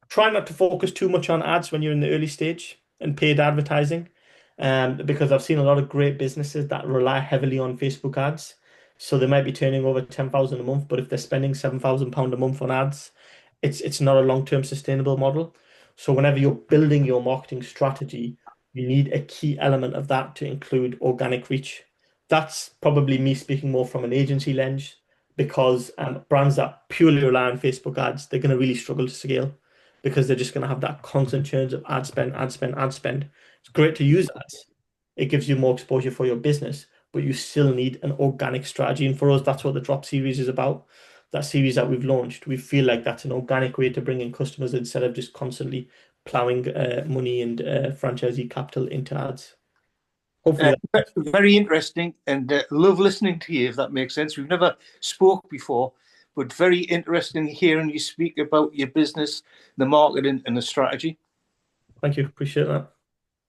try not to focus too much on ads when you're in the early stage and paid advertising, because I've seen a lot of great businesses that rely heavily on Facebook ads. So they might be turning over 10,000 a month, but if they're spending £7,000 a month on ads, it's not a long-term sustainable model. So whenever you're building your marketing strategy, you need a key element of that to include organic reach. That's probably me speaking more from an agency lens, because brands that purely rely on Facebook ads, they're going to really struggle to scale because they're just going to have that constant churn of ad spend, ad spend, ad spend. It's great to use ads. It gives you more exposure for your business, but you still need an organic strategy. And for us, that's what the Drop series is about. That series that we've launched, we feel like that's an organic way to bring in customers instead of just constantly plowing money and franchisee capital into ads. Hopefully, Very interesting, and love listening to you, if that makes sense. We've never spoke before, but very interesting hearing you speak about your business, the marketing, and the strategy. Thank you. Appreciate that.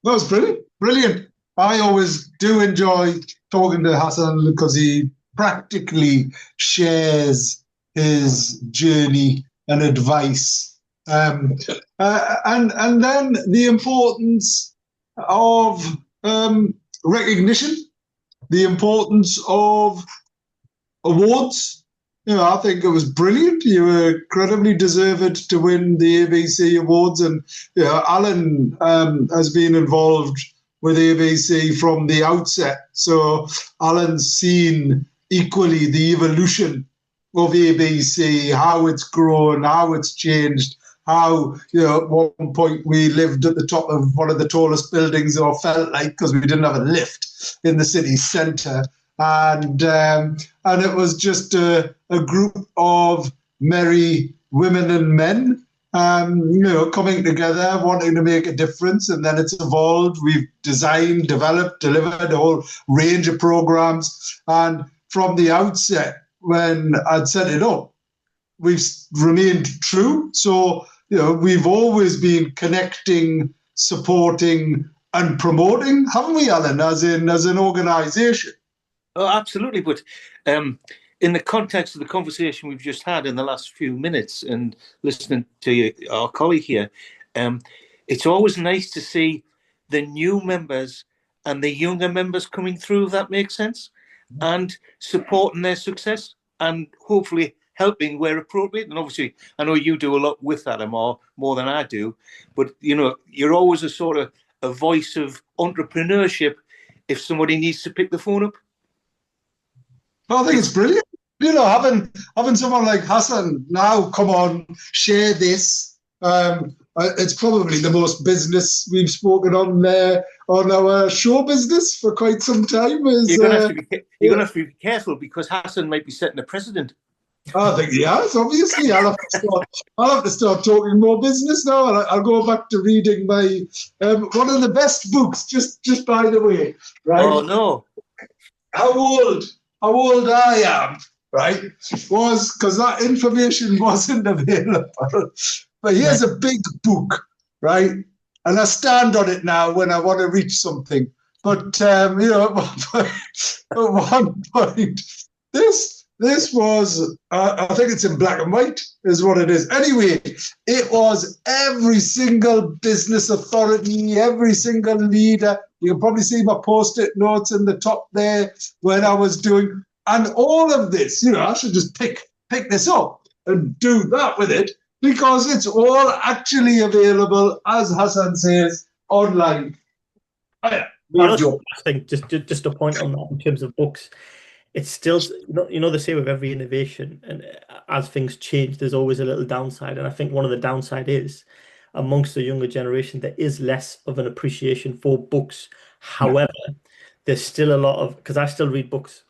That was brilliant. Brilliant. I always do enjoy talking to Hasan because he practically shares his journey and advice. And then the importance of recognition, the importance of awards. I think it was brilliant. You were incredibly deserved to win the ABC awards, and Alan has been involved with ABC from the outset. So Alan's seen equally the evolution of ABC, how it's grown, how it's changed, how, at one point we lived at the top of one of the tallest buildings, or felt like, because we didn't have a lift in the city centre. And it was just a group of merry women and men, coming together, wanting to make a difference. And then it's evolved. We've designed, developed, delivered a whole range of programs. And from the outset, when I'd set it up, we've remained true. So, we've always been connecting, supporting, and promoting, haven't we, Alan, as an organisation? Oh, absolutely. But in the context of the conversation we've just had in the last few minutes, and listening to our colleague here, it's always nice to see the new members and the younger members coming through, if that makes sense, and supporting their success and hopefully helping where appropriate. And obviously, I know you do a lot with that, Amar, more than I do. But, you're always a sort of a voice of entrepreneurship if somebody needs to pick the phone up. I think it's brilliant. Having someone like Hasan now come on, share this. It's probably the most business we've spoken on our show business for quite some time. You're going to have to be careful, because Hasan might be setting a precedent. I think he has, obviously. I'll have to start talking more business now. I'll go back to reading my one of the best books, just by the way. Right? Oh, no. How old I am, right, was because that information wasn't available. But here's a big book, right? And I stand on it now when I want to reach something. But, at one point, this was, I think it's in black and white, is what it is. Anyway, it was every single business authority, every single leader. You can probably see my post-it notes in the top there when I was doing, and all of this, I should just pick this up and do that with it, because it's all actually available, as Hasan says, online. I think just a point on that in terms of books. It's still, they say with every innovation, and as things change, there's always a little downside. And I think one of the downside is, amongst the younger generation, there is less of an appreciation for books. However, there's still a lot of, because I still read books,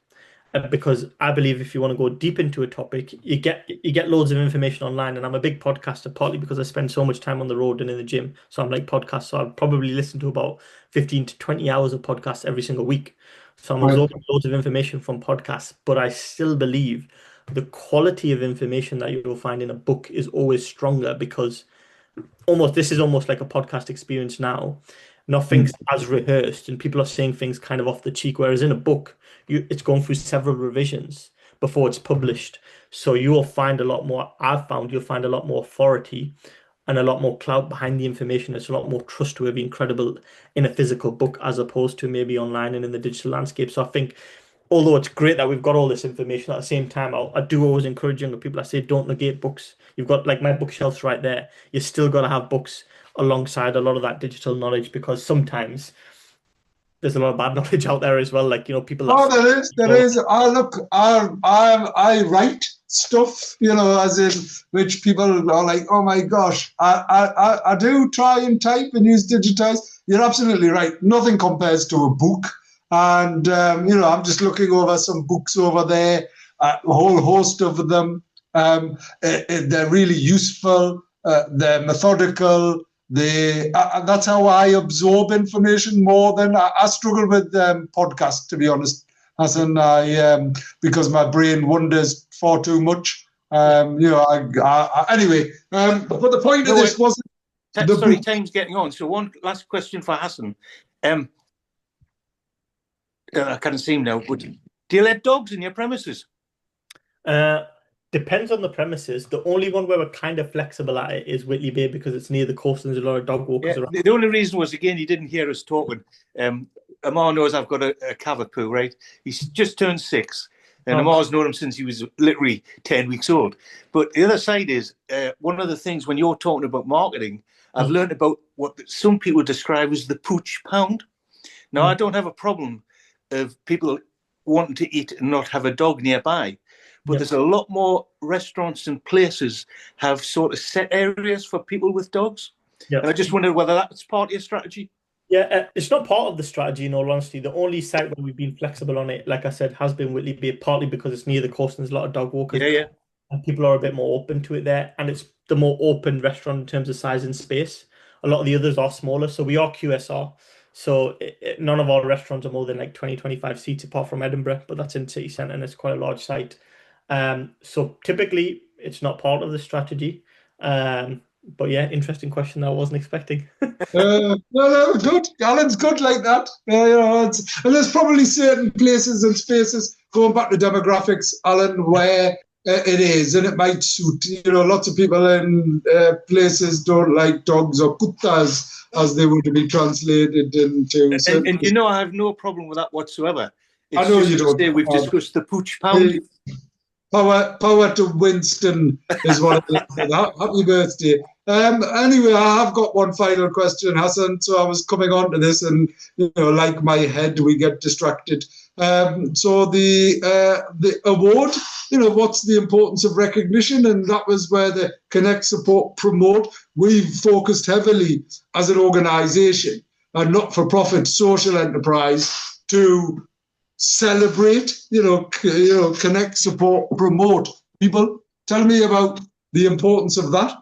because I believe if you want to go deep into a topic, you get loads of information online. And I'm a big podcaster, partly because I spend so much time on the road and in the gym. So I'm like podcasts. So I'll probably listen to about 15 to 20 hours of podcasts every single week. So I'm absorbing loads of information from podcasts, but I still believe the quality of information that you'll find in a book is always stronger, because this is almost like a podcast experience now. Nothing's as rehearsed, and people are saying things kind of off the cheek, whereas in a book, it's gone through several revisions before it's published. So you'll find a lot more, you'll find a lot more authority and a lot more clout behind the information. It's a lot more trustworthy and credible in a physical book as opposed to maybe online and in the digital landscape. So I think, although it's great that we've got all this information, at the same time, I do always encourage younger people. I say, don't negate books. You've got like my bookshelves right there. You still got to have books alongside a lot of that digital knowledge, because sometimes there's a lot of bad knowledge out there as well. Like, people. There is. I write stuff, as in which people are like, oh my gosh, I do try and type and use digitize. You're absolutely right. Nothing compares to a book. And, I'm just looking over some books over there, a whole host of them. They're really useful. They're methodical. That's how I absorb information more than I struggle with podcasts, to be honest, Hasan. Because my brain wanders far too much. Anyway, but the point of this wasn't. Sorry, time's getting on. So one last question for Hasan. I can't see him now. But do you let dogs in your premises? Depends on the premises. The only one where we're kind of flexible at it is Whitley Bay, because it's near the coast and there's a lot of dog walkers around. The only reason was, again, you didn't hear us talking. Amar knows I've got a cavapoo, right? He's just turned 6. And Oh. Amar's known him since he was literally 10 weeks old. But the other side is, one of the things when you're talking about marketing, I've learned about what some people describe as the pooch pound. Now, I don't have a problem of people wanting to eat and not have a dog nearby. But there's a lot more restaurants and places have sort of set areas for people with dogs. And I just wondered whether that's part of your strategy. Yeah, it's not part of the strategy, in all honesty. The only site where we've been flexible on it, like I said, has been Whitley Bay, partly because it's near the coast and there's a lot of dog walkers. Yeah. And people are a bit more open to it there. And it's the more open restaurant in terms of size and space. A lot of the others are smaller. So we are QSR. So none of our restaurants are more than like 20, 25 seats apart from Edinburgh, but that's in city centre and it's quite a large site. So typically it's not part of the strategy. But yeah, interesting question that I wasn't expecting. No, good. Alan's good like that. And there's probably certain places and spaces, going back to demographics, Alan, where it is, and it might suit. Lots of people in places don't like dogs or kuttas, as they would be translated into. And I have no problem with that whatsoever. I know you don't. We've discussed the pooch pound. Power to Winston is what it is. Happy birthday. Anyway, I have got one final question, Hasan. So I was coming on to this, and like my head, we get distracted. So the award, what's the importance of recognition? And that was where the Connect, Support, Promote. We've focused heavily as an organisation, a not-for-profit social enterprise, to celebrate, connect, support, promote people. Tell me about the importance of that.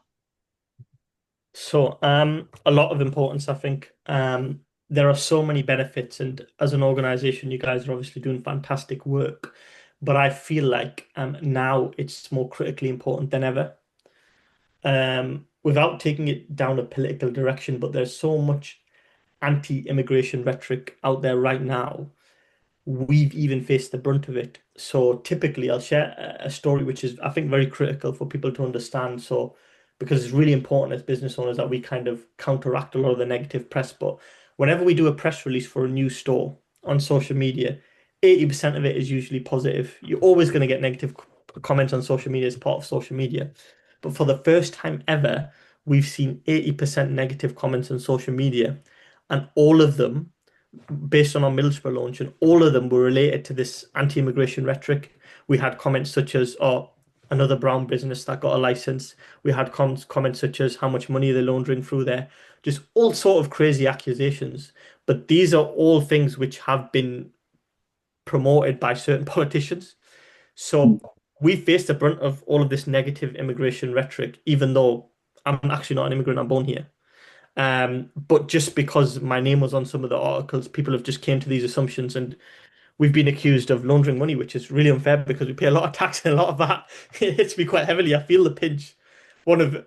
So, a lot of importance, I think. There are so many benefits, and as an organization, you guys are obviously doing fantastic work. But I feel like now it's more critically important than ever. Without taking it down a political direction, but there's so much anti-immigration rhetoric out there right now. We've even faced the brunt of it. So typically, I'll share a story which is, I think, very critical for people to understand. So, because it's really important as business owners that we kind of counteract a lot of the negative press. But whenever we do a press release for a new store on social media, 80% of it is usually positive. You're always going to get negative comments on social media as part of social media. But for the first time ever, we've seen 80% negative comments on social media, and all of them based on our Middlesbrough launch, and all of them were related to this anti-immigration rhetoric. We had comments such as, "Oh, another brown business that got a license." We had comments such as, "How much money are they laundering through there?" Just all sort of crazy accusations. But these are all things which have been promoted by certain politicians. So we faced the brunt of all of this negative immigration rhetoric, even though I'm actually not an immigrant, I'm born here. But just because my name was on some of the articles, people have just came to these assumptions, and we've been accused of laundering money, which is really unfair because we pay a lot of tax and a lot of that hits me quite heavily. I feel the pinch. One of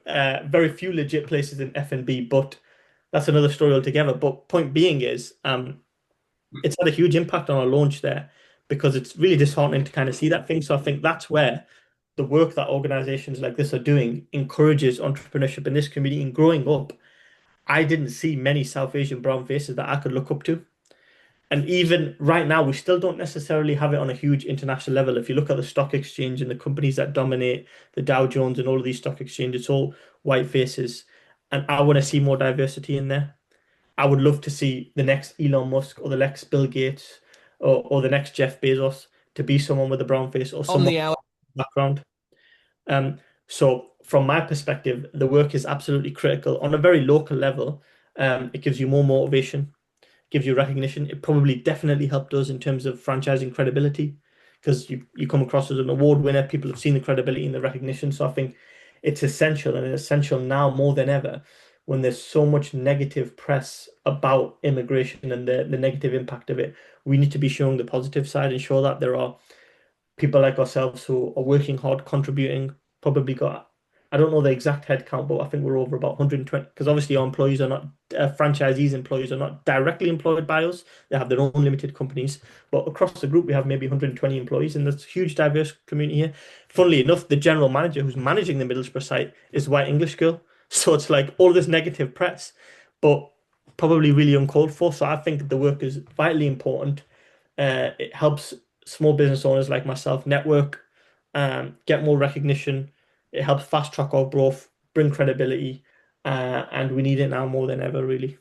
very few legit places in F&B, but that's another story altogether. But point being is, it's had a huge impact on our launch there because it's really disheartening to kind of see that thing. So I think that's where the work that organizations like this are doing encourages entrepreneurship in this community. And growing up, I didn't see many South Asian brown faces that I could look up to. And even right now, we still don't necessarily have it on a huge international level. If you look at the stock exchange and the companies that dominate the Dow Jones and all of these stock exchanges, it's all white faces. And I want to see more diversity in there. I would love to see the next Elon Musk or the next Bill Gates or the next Jeff Bezos to be someone with a brown face or someone background. So from my perspective, the work is absolutely critical on a very local level. It gives you more motivation, gives you recognition. It probably definitely helped us in terms of franchising credibility because you come across as an award winner. People have seen the credibility and the recognition. So I think it's essential, and it's essential now more than ever when there's so much negative press about immigration and the negative impact of it. We need to be showing the positive side and show that there are people like ourselves who are working hard, contributing, probably got, I don't know the exact head count, but I think we're over about 120, because obviously our employees are not, franchisees' employees are not directly employed by us. They have their own limited companies. But across the group, we have maybe 120 employees, and there's a huge diverse community here. Funnily enough, the general manager who's managing the Middlesbrough site is a white English girl. So it's like all this negative press. But probably really uncalled for. So I think the work is vitally important. It helps small business owners like myself network, get more recognition. It helps fast track our growth, bring credibility, and we need it now more than ever, really.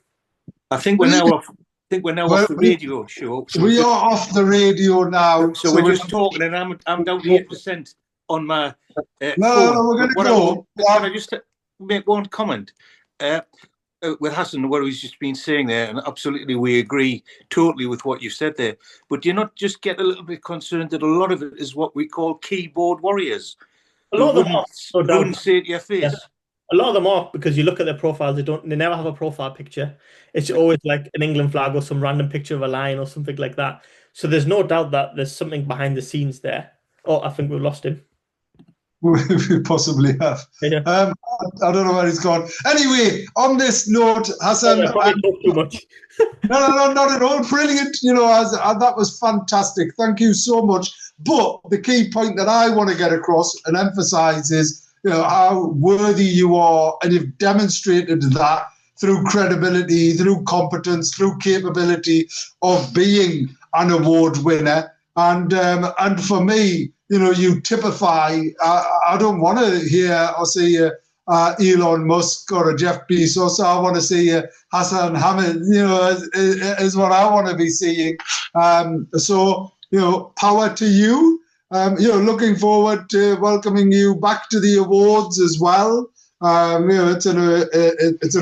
I think we're now off. I think we're now off the radio show. So we are off the radio now. So we're just talking, and I'm down to 8% on my phone. No, we're going to go. Can I just make one comment? With Hasan, what he's just been saying there, and absolutely we agree totally with what you said there. But do you not just get a little bit concerned that a lot of it is what we call keyboard warriors? A lot of them wouldn't say it to your face. Yeah. A lot of them are, because you look at their profiles, they never have a profile picture. It's always like an England flag or some random picture of a lion or something like that. So there's no doubt that there's something behind the scenes there. Oh, I think we've lost him. We possibly have. Yeah. I don't know where he's gone. Anyway, on this note, Hasan, I probably talked too much. No, not at all. Brilliant. That was fantastic. Thank you so much. But the key point that I want to get across and emphasize is, how worthy you are, and you've demonstrated that through credibility, through competence, through capability of being an award winner. And for me, you typify. I don't want to hear or see Elon Musk or a Jeff Bezos. I want to see Hasan Hamid. Is what I want to be seeing. So power to you. Looking forward to welcoming you back to the awards as well. It's in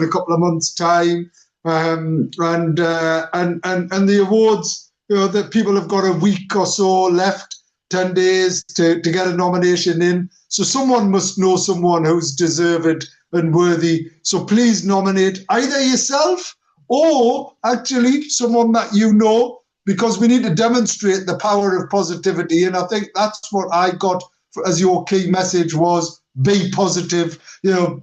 a couple of months' time, and the awards. That people have got a week or so left. 10 days to get a nomination in. So someone must know someone who's deserved and worthy. So please nominate either yourself or actually someone that you know, because we need to demonstrate the power of positivity. And I think that's what I got as your key message was: be positive,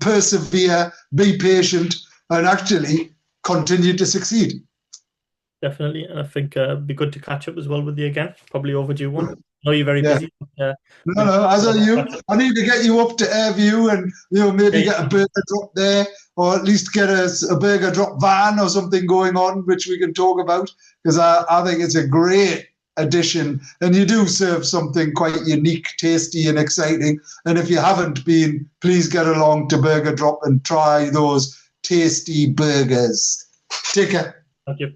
persevere, be patient, and actually continue to succeed. Definitely. And I think it'd be good to catch up as well with you again. Probably overdue one. I know you're very busy. No, as are you. I need to get you up to Airview and maybe get a burger drop there, or at least get a burger drop van or something going on, which we can talk about, because I think it's a great addition, and you do serve something quite unique, tasty and exciting. And if you haven't been, please get along to Burger Drop and try those tasty burgers. Take care. Thank you.